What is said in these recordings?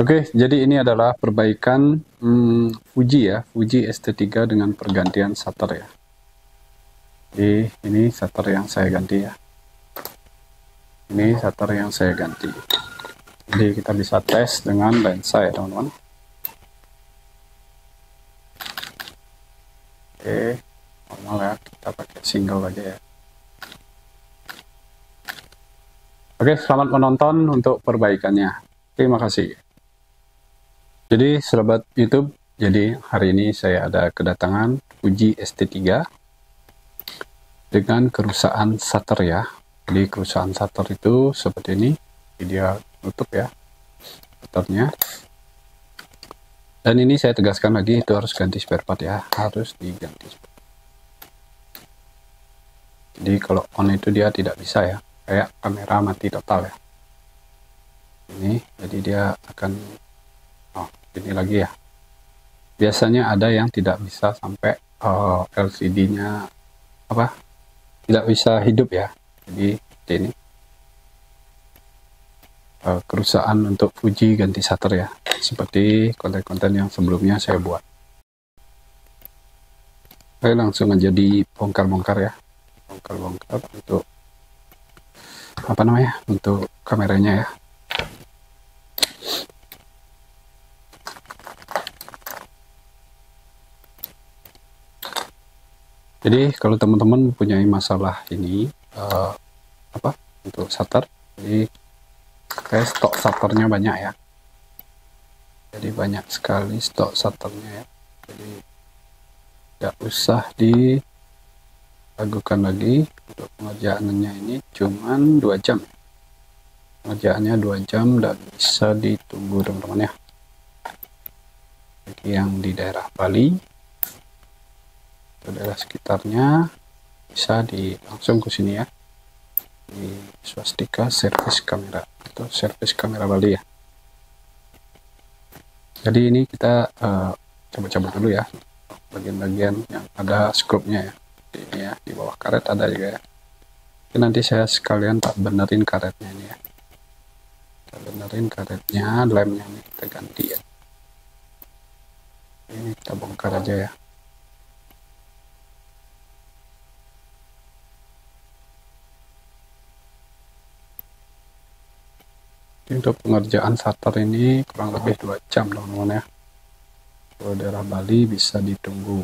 Oke, jadi ini adalah perbaikan Fuji ya, Fuji ST3 dengan pergantian shutter ya. Jadi ini shutter yang saya ganti ya. Ini shutter yang saya ganti. Jadi kita bisa tes dengan lensa ya teman-teman. Oke, normal ya, kita pakai single aja ya. Oke, selamat menonton untuk perbaikannya. Terima kasih. Jadi sahabat YouTube, jadi hari ini saya ada kedatangan Fuji ST3 dengan kerusakan shutter ya. Jadi kerusakan shutter itu seperti ini, dia tutup ya shutternya. Dan ini saya tegaskan lagi, itu harus ganti spare part ya, harus diganti. Jadi kalau on itu dia tidak bisa ya, kayak kamera mati total ya. Ini jadi dia akan ini lagi ya. Biasanya ada yang tidak bisa sampai LCD-nya tidak bisa hidup ya. Jadi ini kerusakan untuk Fuji ganti shutter ya, seperti konten-konten yang sebelumnya saya buat. Saya langsung aja dibongkar-bongkar ya, bongkar-bongkar untuk untuk kameranya ya. Jadi kalau teman-teman mempunyai masalah ini untuk shutter, jadi kayak stok shutternya banyak ya. Jadi banyak sekali stok shutternya ya. Jadi tidak usah diragukan lagi untuk pengerjaannya, ini cuman 2 jam. Pengerjaannya 2 jam dan bisa ditunggu teman-teman ya. Bagi yang di daerah Bali, daerah sekitarnya bisa langsung ke sini ya, di Swastika Servis Kamera atau Servis Kamera Bali ya. Jadi ini kita coba-coba dulu ya bagian-bagian yang ada scope-nya ya. Ini ya, di bawah karet ada juga ya. Jadi nanti saya sekalian tak benerin karetnya ini ya. Kita benerin karetnya, lemnya ini kita ganti ya. Ini kita bongkar aja ya. Untuk pengerjaan shutter ini kurang lebih 2 jam teman-teman ya. Kalau daerah Bali bisa ditunggu.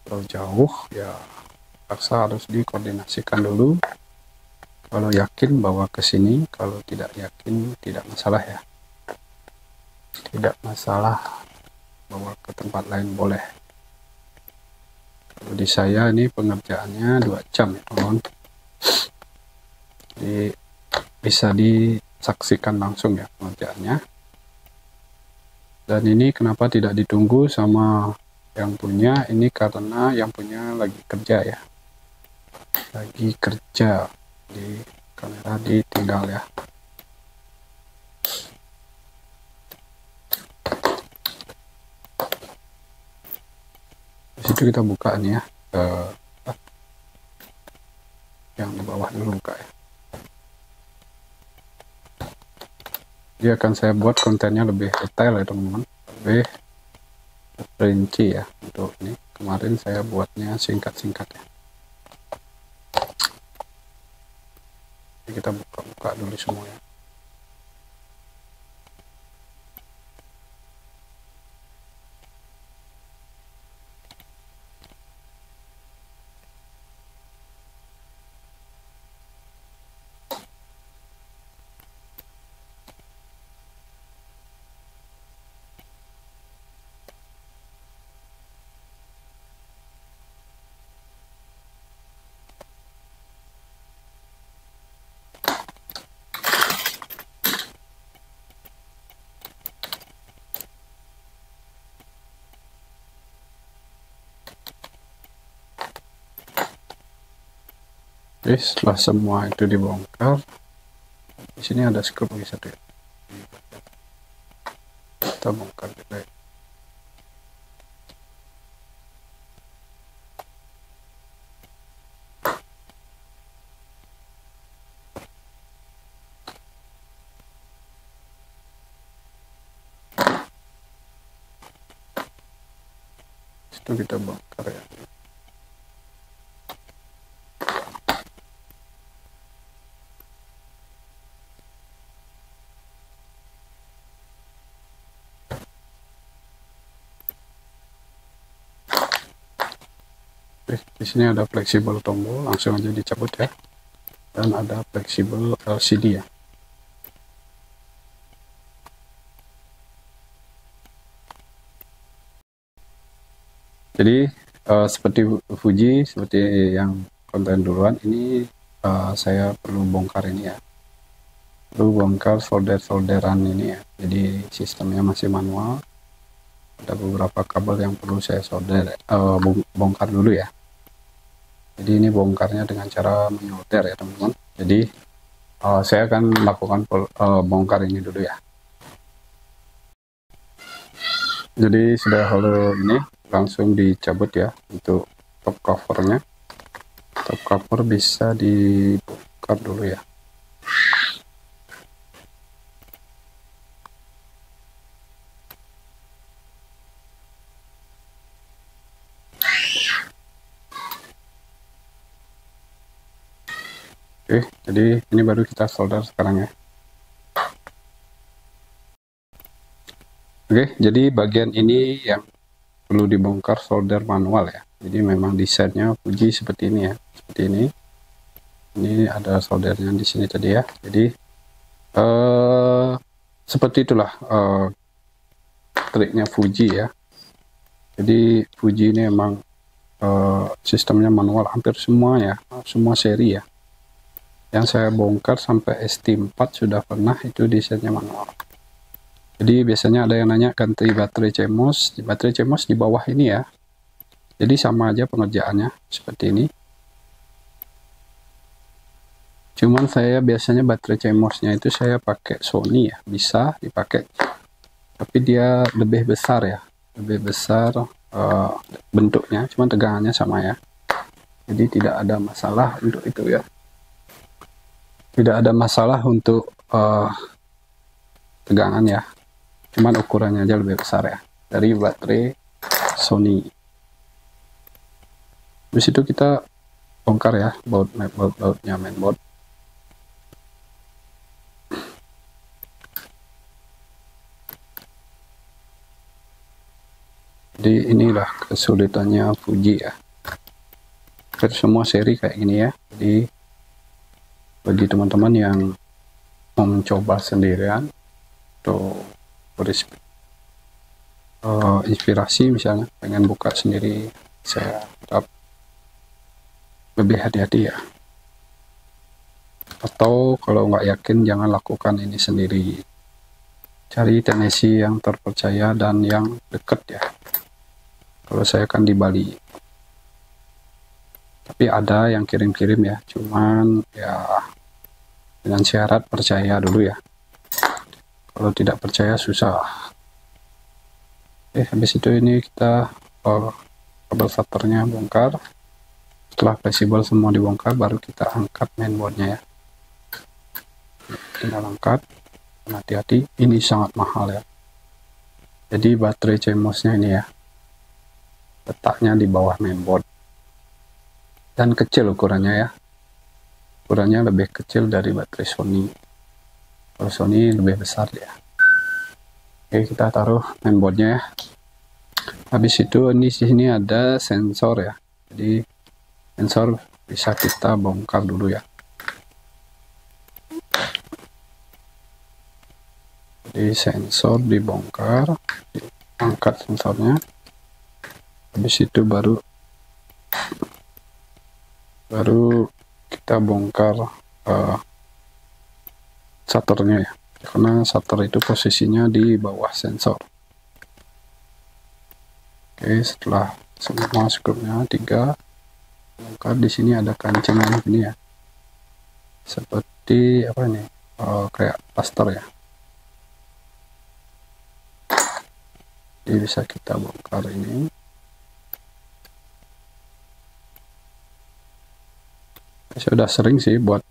Kalau jauh ya paksa harus dikoordinasikan dulu. Kalau yakin bawa ke sini, kalau tidak yakin tidak masalah ya. Tidak masalah bawa ke tempat lain boleh. Kalau di saya ini pengerjaannya 2 jam ya teman-teman. Jadi bisa disaksikan langsung ya pengerjaannya. Dan ini kenapa tidak ditunggu sama yang punya, ini karena yang punya lagi kerja ya, lagi kerja di kamera, ditinggal ya. Di situ kita buka nih ya, yang di bawah dulu buka ya. Jadi akan saya buat kontennya lebih detail ya teman-teman, lebih rinci ya. Untuk ini kemarin saya buatnya singkat-singkat ya. Jadi kita buka-buka dulu semua ya. Oke, setelah semua itu dibongkar, di sini ada skrup lagi satu ya. Kita bongkar juga ya. itu kita bongkar ya. Oke, di sini ada fleksibel tombol, langsung aja dicabut ya. Dan ada fleksibel LCD ya. Jadi seperti Fuji, seperti yang konten duluan, ini saya perlu bongkar ini ya. Perlu bongkar solderan ini ya. Jadi sistemnya masih manual. Ada beberapa kabel yang perlu saya bongkar dulu ya. Jadi ini bongkarnya dengan cara menyolder ya teman-teman. Jadi saya akan melakukan bongkar ini dulu ya. Jadi sudah halo ini langsung dicabut ya untuk top covernya. Top cover bisa dibongkar dulu ya. Oke, jadi ini baru kita solder sekarang ya. Oke, jadi bagian ini yang perlu dibongkar solder manual ya. Jadi memang desainnya Fuji seperti ini ya, seperti ini. Ini ada soldernya di sini tadi ya. Jadi seperti itulah triknya Fuji ya. Jadi Fuji ini memang sistemnya manual hampir semua ya, semua seri ya. Yang saya bongkar sampai ST4 sudah pernah itu desainnya manual. Jadi biasanya ada yang nanya ganti baterai CMOS. Baterai CMOS di bawah ini ya. Jadi sama aja pengerjaannya seperti ini. Cuman saya biasanya baterai CMOS-nya itu saya pakai Sony ya, bisa dipakai. Tapi dia lebih besar ya, lebih besar bentuknya, cuman tegangannya sama ya. Jadi tidak ada masalah untuk itu ya. Tidak ada masalah untuk tegangan ya, cuman ukurannya aja lebih besar ya dari baterai Sony. Di situ kita bongkar ya bautnya mainboard. Jadi inilah kesulitannya Fuji ya. Semua seri kayak gini ya. Jadi bagi teman-teman yang mau mencoba sendirian atau inspirasi misalnya pengen buka sendiri, saya harap lebih hati-hati ya. Atau kalau nggak yakin jangan lakukan ini sendiri, cari teknisi yang terpercaya dan yang dekat ya. Kalau saya kan di Bali, tapi ada yang kirim-kirim ya, cuman ya dengan syarat percaya dulu ya. Kalau tidak percaya susah. Habis itu ini kita kabel starternya bongkar. Setelah fleksibel semua dibongkar, baru kita angkat mainboardnya ya. Tinggal angkat, hati-hati, ini sangat mahal ya. Jadi baterai CMOS-nya ini ya, letaknya di bawah mainboard. Dan kecil ukurannya ya. Ukurannya lebih kecil dari baterai Sony. Kalau Sony lebih besar ya. Oke, kita taruh mainboardnya ya. Habis itu di sini ada sensor ya. Jadi sensor bisa kita bongkar dulu ya. Jadi sensor dibongkar, angkat sensornya. Habis itu baru kita bongkar shutternya ya, karena shutter itu posisinya di bawah sensor. Oke, setelah semua skrupnya 3 bongkar, di sini ada kancengan ini ya, seperti apa ini, kayak plaster ya. Jadi bisa kita bongkar ini. Saya udah sering sih buat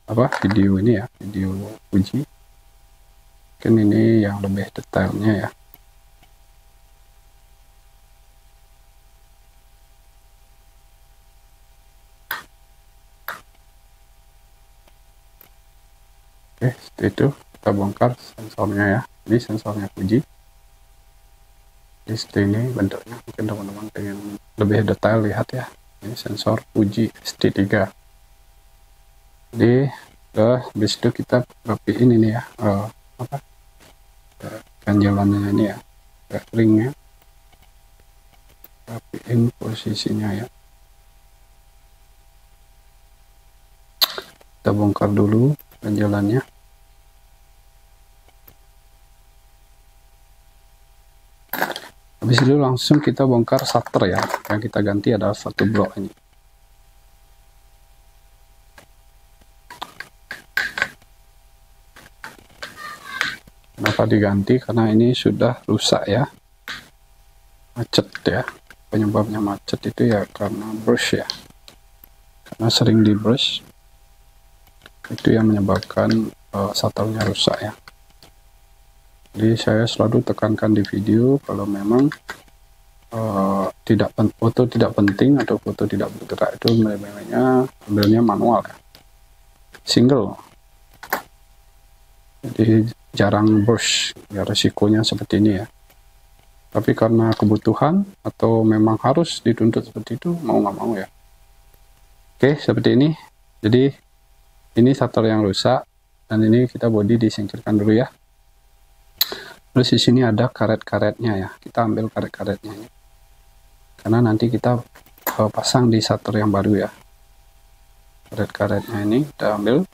video ini ya, video Fuji. Mungkin ini yang lebih detailnya ya. Oke, setelah itu kita bongkar sensornya ya. Ini sensornya Fuji. Jadi seperti ini bentuknya, mungkin teman-teman pengen lebih detail lihat ya. Ini sensor Fuji ST3. Jadi habis itu kita rapiin ini ya, ganjalannya ini ya, ringnya, rapiin posisinya ya. Kita bongkar dulu ganjalannya. Habis itu langsung kita bongkar starter ya. Yang kita ganti adalah satu blok ini. Kenapa diganti? Karena ini sudah rusak ya, macet ya. Penyebabnya macet itu ya karena brush ya, karena sering di brush itu yang menyebabkan starternya rusak ya. Jadi saya selalu tekankan di video kalau memang foto tidak penting atau foto tidak bergerak itu ambilnya manual ya, single. Jadi jarang brush ya, resikonya seperti ini ya. Tapi karena kebutuhan atau memang harus dituntut seperti itu, mau nggak mau ya. Oke, seperti ini. Jadi ini starter yang rusak dan ini kita body disingkirkan dulu ya. Terus di sini ada karet-karetnya ya, kita ambil karet-karetnya ya. Karena nanti kita pasang di starter yang baru ya. Karet-karetnya ini kita ambil.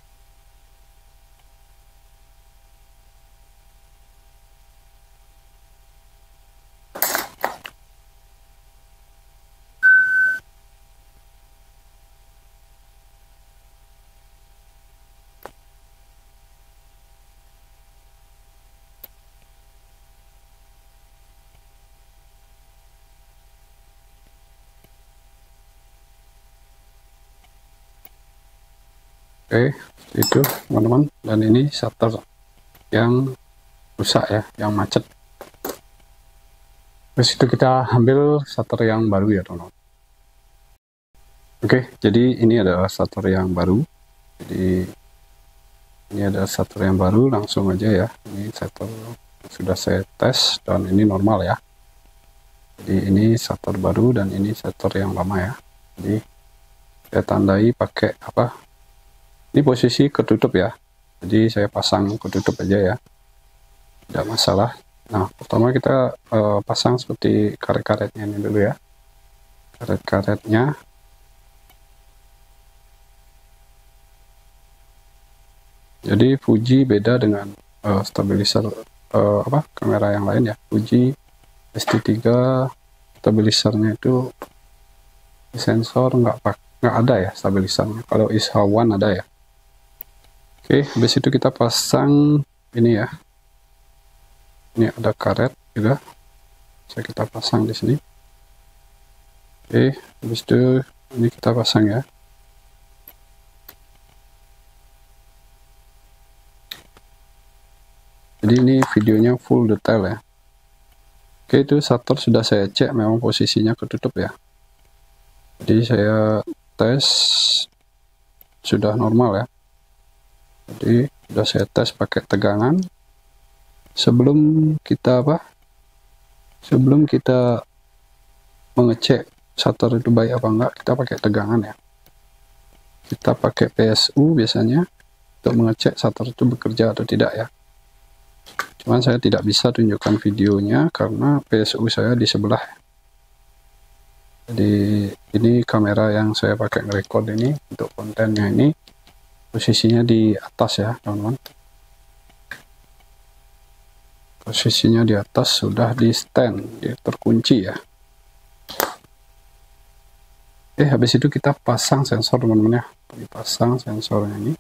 Oke, itu teman-teman, dan ini shutter yang rusak ya, yang macet. Terus itu kita ambil shutter yang baru ya teman-teman. Oke, jadi ini adalah shutter yang baru. Jadi ini adalah shutter yang baru, langsung aja ya. Ini shutter sudah saya tes dan ini normal ya. Jadi ini shutter baru dan ini shutter yang lama ya. Jadi saya tandai pakai apa? Ini posisi ketutup ya, jadi saya pasang ketutup aja ya, tidak masalah. Nah, pertama kita pasang seperti karet-karetnya ini dulu ya, karet-karetnya. Jadi Fuji beda dengan stabilizer kamera yang lain ya. Fuji ST3 stabilisernya itu sensor nggak ada ya stabilisernya. Kalau Is-One ada ya. Oke, habis itu kita pasang ini ya. Ini ada karet juga. Bisa kita pasang di sini. Oke, habis itu ini kita pasang ya. Jadi ini videonya full detail ya. Oke, itu shutter sudah saya cek memang posisinya ketutup ya. Jadi saya tes sudah normal ya. Jadi sudah saya tes pakai tegangan. Sebelum kita mengecek shutter itu baik apa enggak, kita pakai tegangan ya. Kita pakai PSU biasanya untuk mengecek shutter itu bekerja atau tidak ya. Cuman saya tidak bisa tunjukkan videonya karena PSU saya di sebelah. Jadi ini kamera yang saya pakai ngerekord ini untuk kontennya ini. Posisinya di atas ya teman-teman, posisinya di atas, sudah di stand, dia terkunci ya. Habis itu kita pasang sensor teman-teman ya, dipasang sensornya ini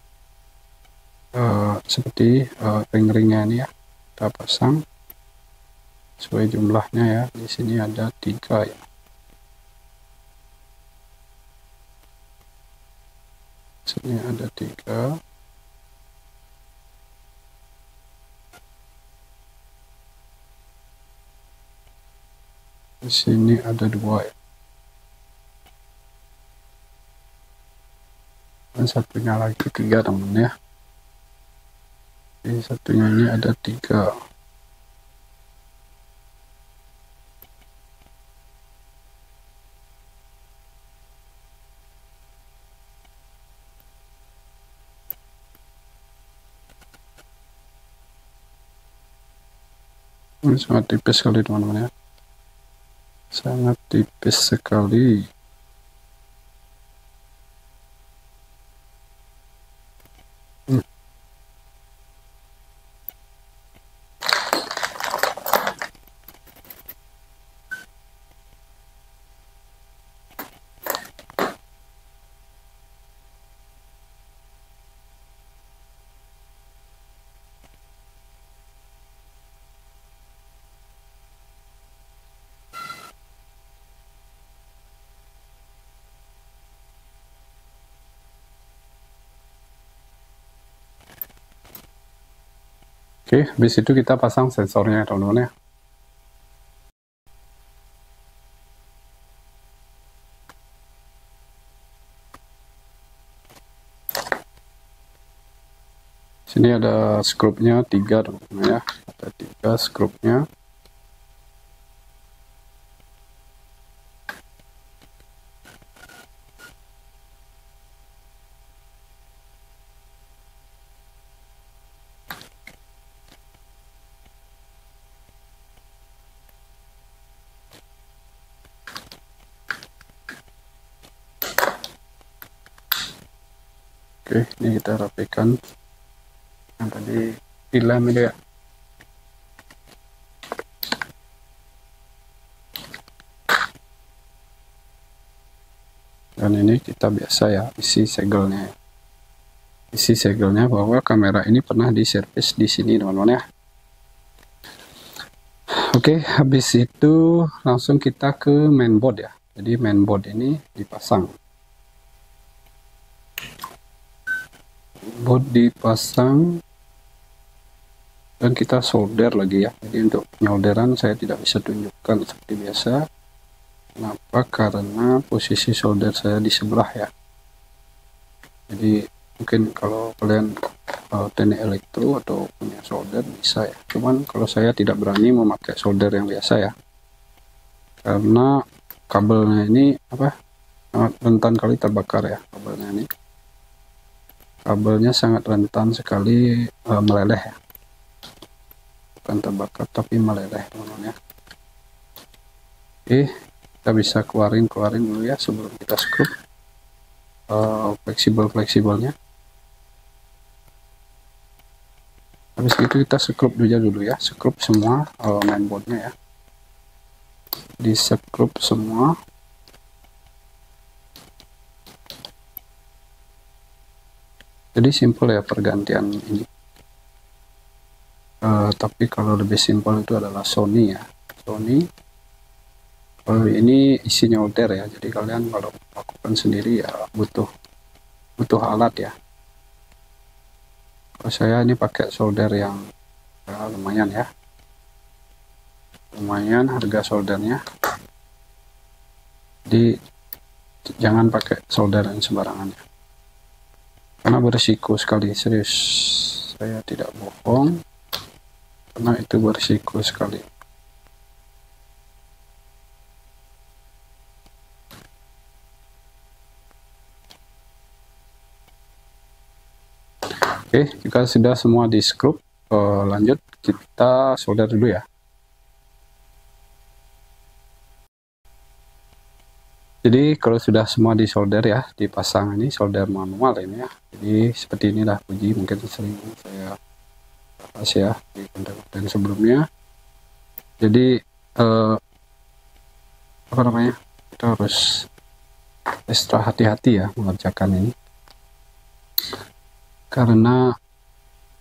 seperti ring-ringnya ini ya, kita pasang sesuai jumlahnya ya. Di sini ada 3 ya. Sini ada 3. Di sini ada 2 ya. Dan satunya lagi 3 teman-teman ya. Jadi satunya ini ada 3. Ini sangat tipis sekali teman-teman ya, sangat tipis sekali. Oke, habis itu kita pasang sensornya teman-teman ya. Sini ada skrupnya 3 teman-teman ya, ada 3 skrupnya. Oke, ini kita rapikan yang tadi dilem itu ya. Dan ini kita biasa ya isi segelnya. Isi segelnya bahwa kamera ini pernah diservis di sini teman-teman ya. Oke, habis itu langsung kita ke mainboard ya. Jadi mainboard ini dipasang. Board dipasang dan kita solder lagi ya. Jadi untuk penyolderan saya tidak bisa tunjukkan seperti biasa. Kenapa? Karena posisi solder saya di sebelah ya. Jadi mungkin kalau kalian teknik elektro atau punya solder bisa ya. Cuman kalau saya tidak berani memakai solder yang biasa ya. Karena kabelnya ini sangat rentan kali terbakar ya kabelnya ini. Kabelnya sangat rentan sekali meleleh ya. Bukan terbakar tapi meleleh teman-teman ya. Oke, kita bisa keluarin dulu ya sebelum kita skrup fleksibelnya. Habis itu kita skrup dulu ya, skrup semua mainboardnya ya, di skrup semua. Jadi simple ya pergantian ini. Tapi kalau lebih simple itu adalah Sony ya, Sony. Kalau ini isi nyolder ya, jadi kalian kalau lakukan sendiri ya butuh alat ya. Kalau saya ini pakai solder yang lumayan ya, lumayan harga soldernya. Jadi jangan pakai solder yang sembarangan ya, karena berisiko sekali, serius, saya tidak bohong, karena itu berisiko sekali. Oke, jika sudah semua di skrup, lanjut kita solder dulu ya. Jadi kalau sudah semua di solder ya, dipasang, ini solder manual ini ya. Jadi seperti inilah Fuji, mungkin sering saya bahas ya di konten-konten sebelumnya. Jadi kita harus ekstra hati-hati ya mengerjakan ini, karena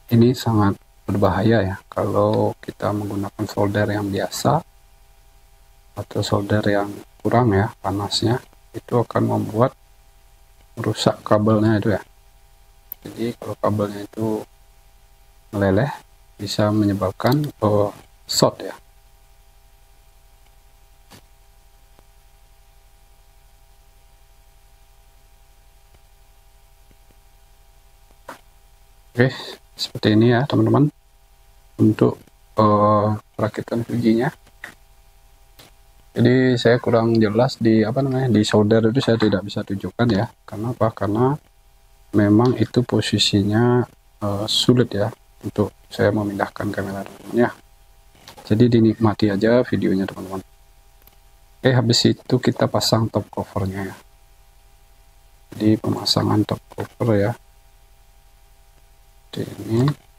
ini sangat berbahaya ya kalau kita menggunakan solder yang biasa atau solder yang kurang ya panasnya, itu akan membuat merusak kabelnya itu ya. Jadi kalau kabelnya itu meleleh bisa menyebabkan short ya. Oke, seperti ini ya teman-teman untuk perakitan Fuji-nya. Jadi saya kurang jelas di di solder itu, saya tidak bisa tunjukkan ya. Karena apa? Karena memang itu posisinya sulit ya untuk saya memindahkan kamera teman-teman ya. Jadi dinikmati aja videonya teman-teman. Oke, habis itu kita pasang top covernya ya. Jadi pemasangan top cover ya. Seperti ini.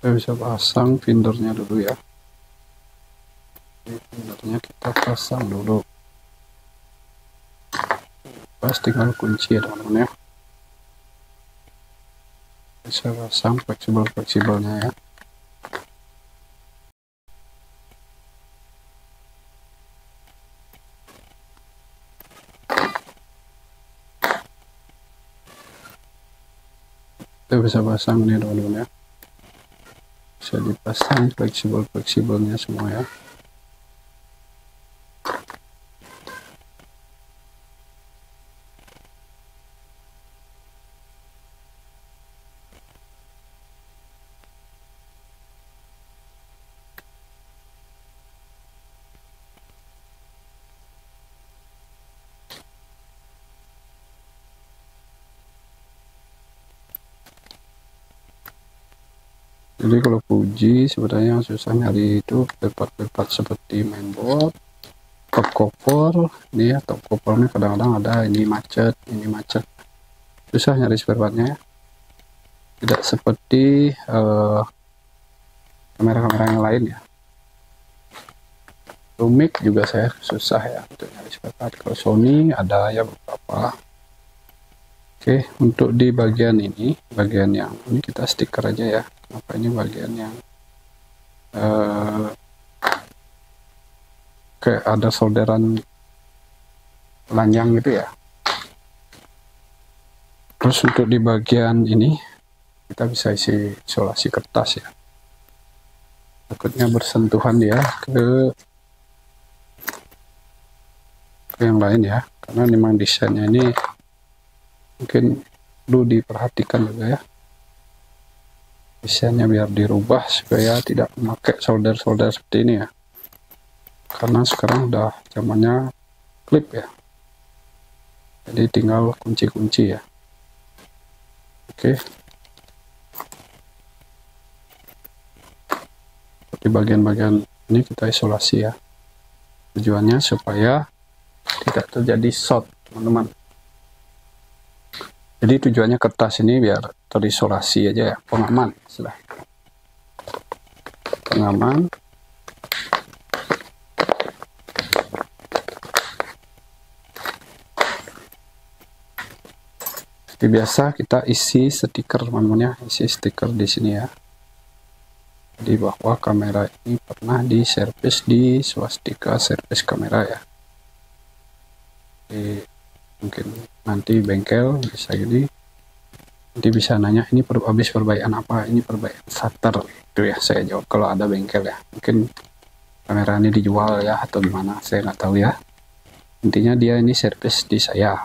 Kita bisa pasang findernya dulu ya. Jadi findernya kita pasang dulu. Pas tinggal kunci ya teman-teman ya. Bisa pasang fleksibelnya ya. Kita bisa pasang nih teman-teman ya. Bisa dipasang fleksibelnya semua ya. Jadi kalau Fuji sebenarnya yang susah nyari itu part-part seperti mainboard, top cover, ini ya top covernya kadang-kadang ada ini macet, susah nyari spare partnya ya. Tidak seperti kamera-kamera yang lain ya. Lumix juga saya susah ya untuk nyari spare part. Kalau Sony ada ya beberapa. Oke, untuk di bagian ini, bagian yang ini kita stiker aja ya. Kenapa ini bagian yang kayak ada solderan lanjang gitu ya. Terus untuk di bagian ini kita bisa isi isolasi kertas ya. Takutnya bersentuhan ya ke yang lain ya, karena memang desainnya ini mungkin perlu diperhatikan juga ya, desainnya biar dirubah supaya tidak memakai solder seperti ini ya, karena sekarang udah zamannya klip ya, jadi tinggal kunci-kunci ya. Oke, di bagian-bagian ini kita isolasi ya, tujuannya supaya tidak terjadi short teman-teman. Jadi tujuannya kertas ini biar terisolasi aja ya, pengaman istilah. Pengaman. Seperti biasa kita isi stiker teman-teman ya, isi stiker di sini ya. Jadi bahwa kamera ini pernah diservis di Swastika Servis Kamera ya. Jadi mungkin nanti bengkel bisa gini, nanti bisa nanya ini habis perbaikan apa, ini perbaikan shutter itu ya, saya jawab kalau ada bengkel ya, mungkin kamera ini dijual ya atau gimana, saya nggak tahu ya, intinya dia ini servis di saya.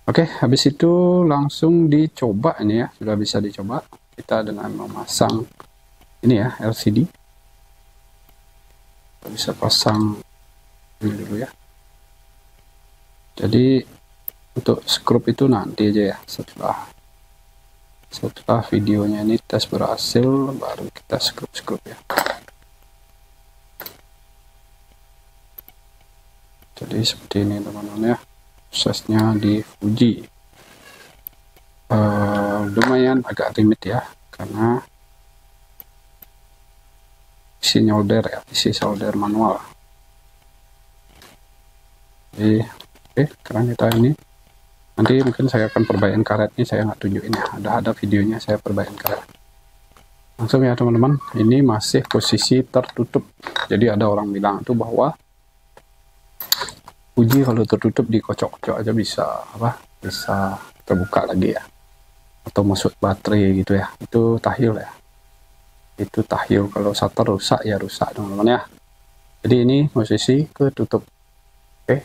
Oke, habis itu langsung dicoba ini ya, sudah bisa dicoba kita dengan memasang ini ya LCD. Kita bisa pasang ini dulu ya. Jadi untuk skrup itu nanti aja ya, setelah videonya ini tes berhasil baru kita skrup ya. Jadi seperti ini teman-teman ya prosesnya di Fuji. Lumayan agak rumit ya, karena isi solder manual. Jadi oke, sekarang kita ini nanti mungkin saya akan perbaikin karetnya, saya nggak tunjukin ya, ada videonya saya perbaikin karet langsung ya teman-teman. Ini masih posisi tertutup, jadi ada orang bilang itu bahwa uji kalau tertutup dikocok-kocok aja bisa bisa terbuka lagi ya, atau masuk baterai gitu ya. Itu tahyul ya, itu tahyul. Kalau shutter rusak ya rusak teman-teman ya. Jadi ini posisi ketutup. Oke,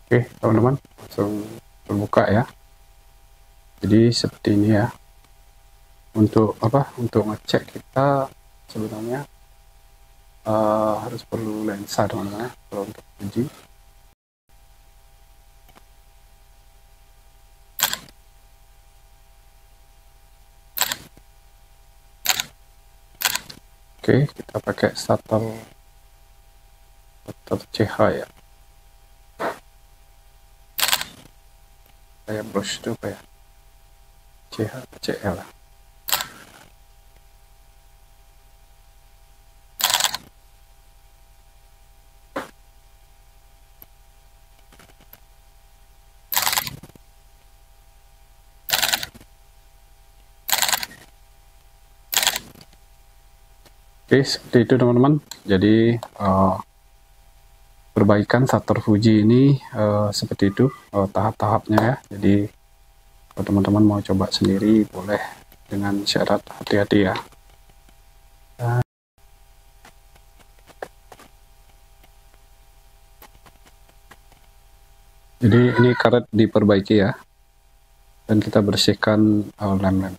oke teman-teman, langsung terbuka ya. Jadi seperti ini ya. Untuk untuk ngecek kita sebenarnya harus perlu lensa teman-teman ya, kalau untuk uji. Oke, kita pakai shutter CH ya, kayak brush itu kayak CH CL lah. Oke, seperti itu teman-teman. Jadi perbaikan shutter Fuji ini seperti itu tahap-tahapnya ya. Jadi kalau teman-teman mau coba sendiri boleh, dengan syarat hati-hati ya. Jadi ini karet diperbaiki ya, dan kita bersihkan lem-lem.